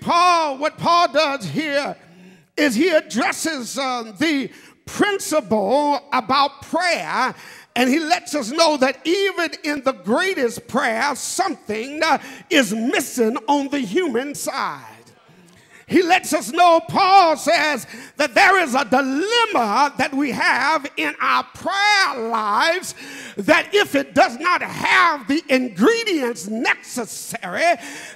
what Paul does here is he addresses the principle about prayer, and he lets us know that even in the greatest prayer, something is missing on the human side. He lets us know, Paul says, that there is a dilemma that we have in our prayer lives, that if it does not have the ingredients necessary,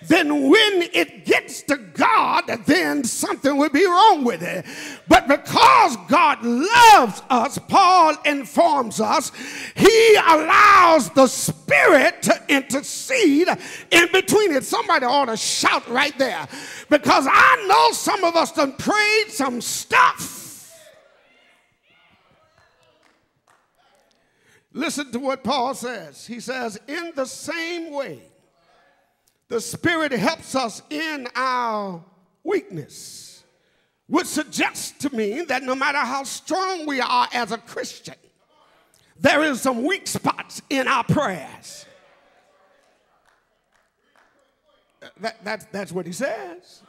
then when it gets to God, then something will be wrong with it. But because God loves us, Paul informs us, he allows the Spirit to intercede in between it. Somebody ought to shout right there, because I know some of us done prayed some stuff. Listen to what Paul says. He says, in the same way, the Spirit helps us in our weakness, which suggests to me that no matter how strong we are as a Christian, there is some weak spots in our prayers. That's what he says.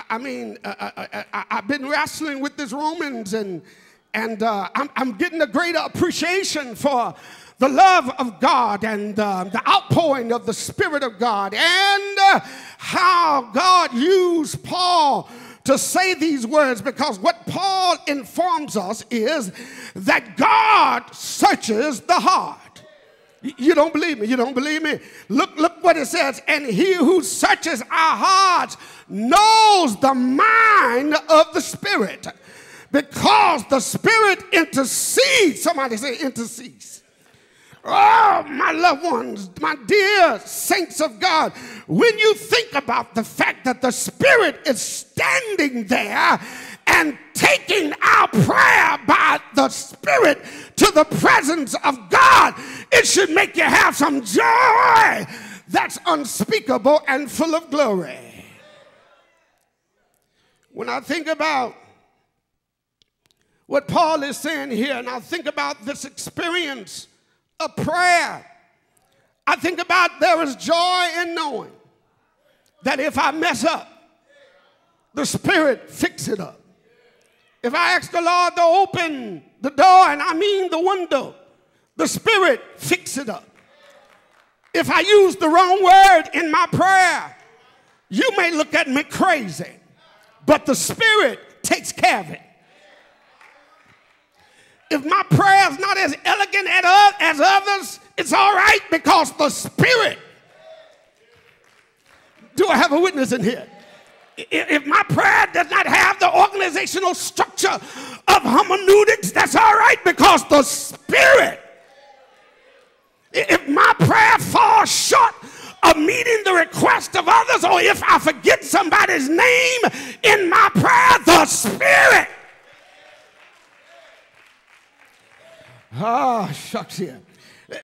I've been wrestling with this Romans, and I'm getting a greater appreciation for the love of God and the outpouring of the Spirit of God, and how God used Paul to say these words, because what Paul informs us is that God searches the heart. You don't believe me? You don't believe me? Look what it says. And he who searches our hearts knows the mind of the Spirit, because the Spirit intercedes. Somebody say intercedes. Oh, my loved ones, my dear saints of God, when you think about the fact that the Spirit is standing there and taking our prayer by the Spirit to the presence of God, it should make you have some joy that's unspeakable and full of glory. When I think about what Paul is saying here, and I think about this experience of prayer, I think about there is joy in knowing that if I mess up, the Spirit fix it up. If I ask the Lord to open the door, and I mean the window, the Spirit fix it up. If I use the wrong word in my prayer, you may look at me crazy, but the Spirit takes care of it. If my prayer is not as elegant as others, it's all right, because the Spirit. Do I have a witness in here? If my prayer does not have the organizational structure of hermeneutics, that's all right, because the Spirit. If my prayer falls short of meeting the request of others, or if I forget somebody's name in my prayer, the Spirit. Ah, shucks here.